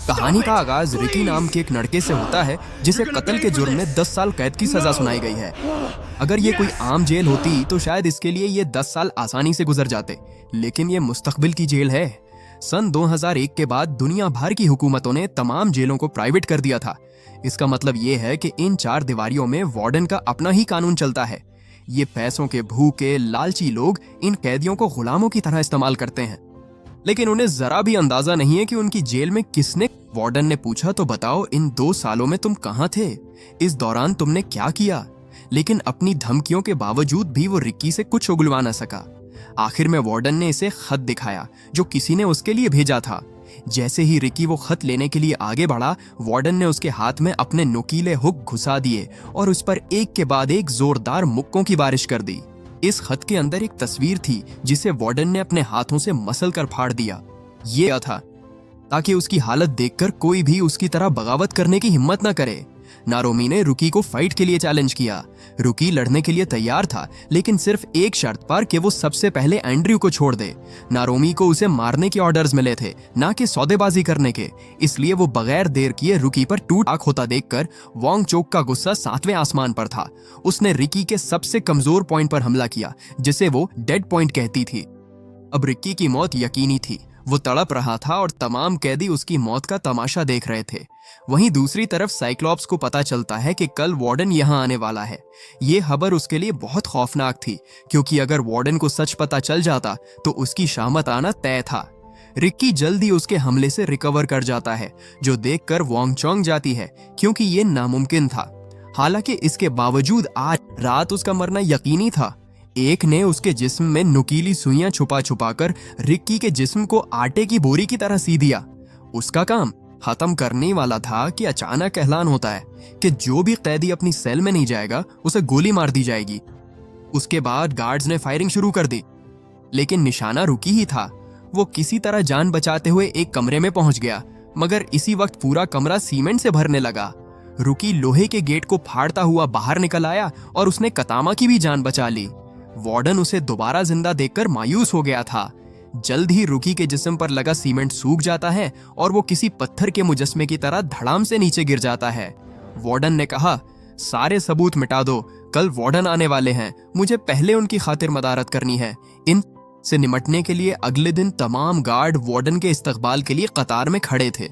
कहानी का आगाज रिकी नाम के एक लड़के से होता है जिसे कत्ल के जुर्म में 10 साल कैद की सजा सुनाई गई है। अगर ये कोई आम जेल होती तो शायद इसके लिए ये 10 साल आसानी से गुजर जाते, लेकिन ये मुस्तकबिल की जेल है। सन 2001 के बाद दुनिया भर की हुकूमतों ने तमाम जेलों को प्राइवेट कर दिया था। इसका मतलब ये है कि इन 4 दीवारियों में वार्डन का अपना ही कानून चलता है। ये पैसों के भूखे लालची लोग इन कैदियों को गुलामों की तरह इस्तेमाल करते हैं, लेकिन उन्हें जरा भी अंदाजा नहीं है कि उनकी जेल में किसने। वार्डन ने पूछा, तो बताओ इन 2 सालों में तुम कहाँ थे? इस दौरान तुमने क्या किया? लेकिन अपनी धमकियों के बावजूद भी वो रिक्की से कुछ उगलवा न सका। आखिर में वार्डन ने इसे खत दिखाया जो किसी ने उसके लिए भेजा था। जैसे ही रिक्की वो खत लेने के लिए आगे बढ़ा, वार्डन ने उसके हाथ में अपने नुकीले हुक घुसा दिए और उस पर एक के बाद एक जोरदार मुक्कों की बारिश कर दी। इस खत के अंदर एक तस्वीर थी जिसे वार्डन ने अपने हाथों से मसल कर फाड़ दिया। ये था ताकि उसकी हालत देखकर कोई भी उसकी तरह बगावत करने की हिम्मत न करे। नारोमी ने रुकी को फाइट के लिए चैलेंज किया। रुकी लड़ने के लिए तैयार था, लेकिन सिर्फ एक शर्त पर कि वो सबसे पहले एंड्रयू को छोड़ दे। नारोमी को उसे मारने के ऑर्डर्स मिले थे, ना कि सौदेबाजी करने के, इसलिए वो बगैर देर किए रुकी पर टूट आंख होता देखकर वोंग चोक का गुस्सा 7वें आसमान पर था। उसने रिकी के सबसे कमजोर पॉइंट पर हमला किया, जिसे वो डेड पॉइंट कहती थी। अब रिक्की की मौत यकीनी थी। वो तड़प रहा था और तमाम कैदी उसकी मौत का तमाशा देख रहे थे। वहीं दूसरी तरफ साइक्लॉप्स को पता चलता है कि कल वार्डन यहाँ आने वाला है। ये खबर उसके लिए बहुत खौफनाक थी, क्योंकि अगर वार्डन को सच पता चल जाता तो उसकी शामत आना तय था। रिक्की जल्दी उसके हमले से रिकवर कर जाता है, जो देखकर वोंग चोंग जाती है, क्योंकि ये नामुमकिन था। हालांकि इसके बावजूद आज रात उसका मरना यकीनी था। एक ने उसके जिस्म में नुकीली सुइयां छुपा छुपा कर रिक्की के जिस्म को आटे की बोरी की तरह सी दिया। उसका काम खत्म करने वाला था कि अचानक ऐलान होता है कि जो भी कैदी अपनी सेल में नहीं जाएगा उसे गोली मार दी जाएगी। उसके बाद गार्ड्स ने फायरिंग शुरू कर दी, लेकिन निशाना रुकी ही था। वो किसी तरह जान बचाते हुए एक कमरे में पहुंच गया, मगर इसी वक्त पूरा कमरा सीमेंट से भरने लगा। रुकी लोहे के गेट को फाड़ता हुआ बाहर निकल आया और उसने कतामा की भी जान बचा ली। वार्डन उसे दोबारा जिंदा देखकर मायूस हो गया था। जल्द ही रुकी के जिस्म पर लगा सीमेंट सूख जाता है और वो किसी पत्थर के मुजस्मे की तरह धड़ाम से नीचे गिर जाता है। वार्डन ने कहा, सारे सबूत मिटा दो, कल वार्डन आने वाले हैं, मुझे पहले उनकी खातिर मदारत करनी है। इन से निमटने के लिए अगले दिन तमाम गार्ड वार्डन के इस्तकबाल के लिए कतार में खड़े थे।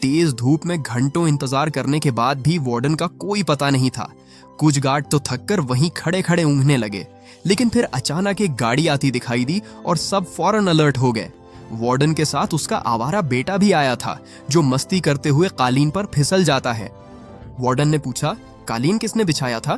तेज धूप में घंटों इंतजार करने के बाद भी वार्डन का कोई पता नहीं था। कुछ गार्ड तो थककर वहीं खड़े खड़े ऊँघने लगे, लेकिन फिर अचानक एक गाड़ी आती दिखाई दी और सब फौरन अलर्ट हो गए। वार्डन के साथ उसका आवारा बेटा भी आया था, जो मस्ती करते हुए कालीन पर फिसल जाता है। वार्डन ने पूछा, कालीन किसने बिछाया था?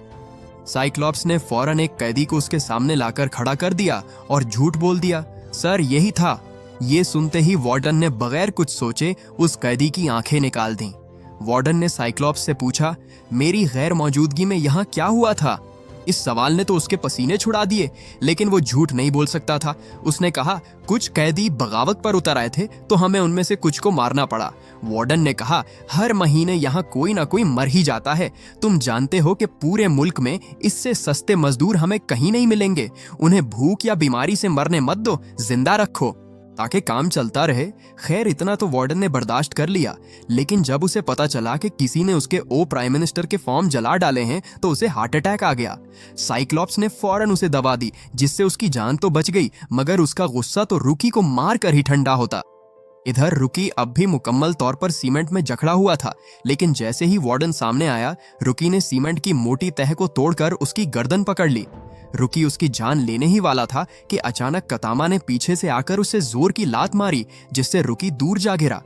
साइक्लॉप्स ने फौरन एक कैदी को उसके सामने लाकर खड़ा कर दिया और झूठ बोल दिया, सर यही था। ये सुनते ही वार्डन ने बगैर कुछ सोचे उस कैदी की आंखें निकाल दी। वार्डन ने साइक्लॉप्स से पूछा, मेरी गैर मौजूदगी में यहाँ क्या हुआ था? इस सवाल ने तो उसके पसीने छुड़ा दिए, लेकिन वो झूठ नहीं बोल सकता था। उसने कहा, कुछ कैदी बगावत पर उतर आए थे तो हमें उनमें से कुछ को मारना पड़ा। वार्डन ने कहा, हर महीने यहाँ कोई ना कोई मर ही जाता है। तुम जानते हो कि पूरे मुल्क में इससे सस्ते मजदूर हमें कहीं नहीं मिलेंगे। उन्हें भूख या बीमारी से मरने मत दो, जिंदा रखो ताकि काम चलता रहे। खैर इतना तो वार्डन ने बर्दाश्त कर लिया, लेकिन जब उसे पता चला कि किसी ने उसके प्राइम मिनिस्टर के फॉर्म जला डाले हैं तो उसे हार्ट अटैक आ गया। साइक्लॉप्स ने फौरन उसे दबा दी, जिससे उसकी जान तो बच गई, मगर उसका गुस्सा तो रुकी को मार कर ही ठंडा होता। इधर रुकी अब भी मुकम्मल तौर पर सीमेंट में जकड़ा हुआ था, लेकिन जैसे ही वार्डन सामने आया, रुकी ने सीमेंट की मोटी तह को तोड़कर उसकी गर्दन पकड़ ली। रुकी उसकी जान लेने ही वाला था कि अचानक कतामा ने पीछे से आकर उसे जोर की लात मारी, जिससे रुकी दूर जा गिरा।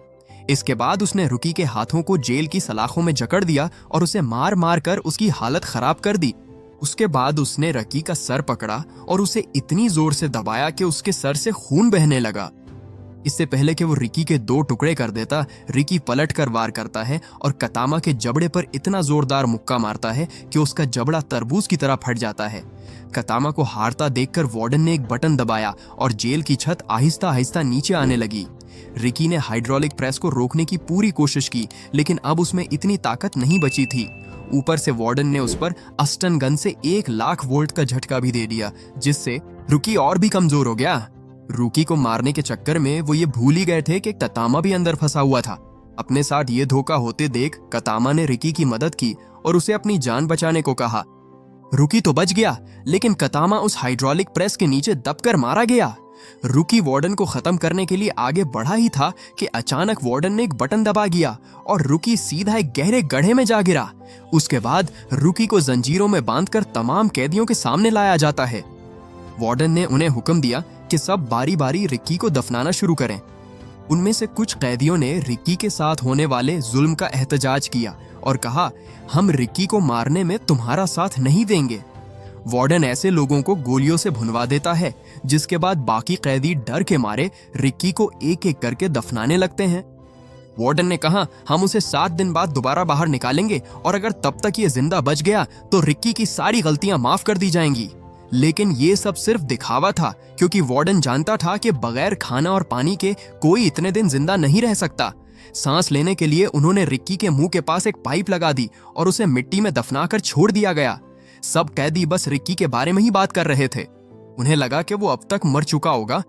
इसके बाद उसने रुकी के हाथों को जेल की सलाखों में जकड़ दिया और उसे मार मार कर उसकी हालत खराब कर दी। उसके बाद उसने रुकी का सर पकड़ा और उसे इतनी जोर से दबाया कि उसके सर से खून बहने लगा। इससे पहले कि वो रिकी के 2 टुकड़े कर देता, रिकी पलट कर वार करता है और कतामा के जबड़े पर इतना जोरदार मुक्का मारता है कि उसका जबड़ा तरबूज की तरह फट जाता है। कतामा को हारता देखकर वार्डन ने एक बटन दबाया और जेल की छत आहिस्ता आहिस्ता नीचे आने लगी। रिकी ने हाइड्रोलिक प्रेस को रोकने की पूरी कोशिश की, लेकिन अब उसमें इतनी ताकत नहीं बची थी। ऊपर से वार्डन ने उस पर अस्टन गन से 1 लाख वोल्ट का झटका भी दे दिया, जिससे रुकी और भी कमजोर हो गया। रूकी को मारने के चक्कर में वो ये भूल ही गए थे कि ततामा भी अंदर फंसा हुआ था। अपने साथ ये धोखा होते देख कतामा ने रिकी की मदद की और उसे अपनी जान बचाने को कहा। रुकी तो बच गया, लेकिन कतामा उस हाइड्रोलिक प्रेस के नीचे दबकर मारा गया। रुकी वार्डन को खत्म करने के लिए आगे बढ़ा ही था कि अचानक वार्डन ने एक बटन दबा दिया और रुकी सीधा एक गहरे गड्ढे में जा गिरा। उसके बाद रुकी को जंजीरों में बांधकर तमाम कैदियों के सामने लाया जाता है। वार्डन ने उन्हें हुक्म दिया कि सब बारी बारी रिकी को दफनाना शुरू करें। उनमें से कुछ कैदियों ने रिकी के साथ होने वाले जुल्म का एहतजाज किया और कहा, हम रिकी को मारने में तुम्हारा साथ नहीं देंगे। वार्डन ऐसे लोगों को गोलियों से भुनवा देता है, जिसके बाद बाकी कैदी डर के मारे रिकी को एक एक करके दफनाने लगते हैं। वार्डन ने कहा, हम उसे 7 दिन बाद दोबारा बाहर निकालेंगे और अगर तब तक ये जिंदा बच गया तो रिकी की सारी गलतियां माफ कर दी जाएंगी। लेकिन ये सब सिर्फ दिखावा था, क्योंकि वार्डन जानता था कि बगैर खाना और पानी के कोई इतने दिन जिंदा नहीं रह सकता। सांस लेने के लिए उन्होंने रिकी के मुंह के पास एक पाइप लगा दी और उसे मिट्टी में दफनाकर छोड़ दिया गया। सब कैदी बस रिकी के बारे में ही बात कर रहे थे। उन्हें लगा कि वो अब तक मर चुका होगा,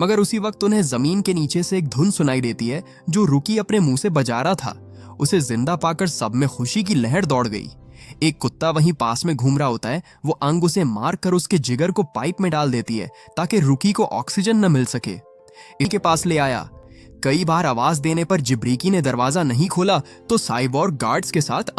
मगर उसी वक्त उन्हें जमीन के नीचे से एक धुन सुनाई देती है जो रुकी अपने मुंह से बजा रहा था। उसे जिंदा पाकर सब में खुशी की लहर दौड़ गई। एक कुत्ता वहीं पास में घूम रहा होता है। वो अंग उसे मार कर उसके जिगर को पाइप में डाल देती है ताकि रुकी को ऑक्सीजन न मिल सके। इनके पास ले आया। कई बार आवाज देने पर जिब्रीकी ने दरवाजा नहीं खोला तो साइबोर्ग गार्ड्स के साथ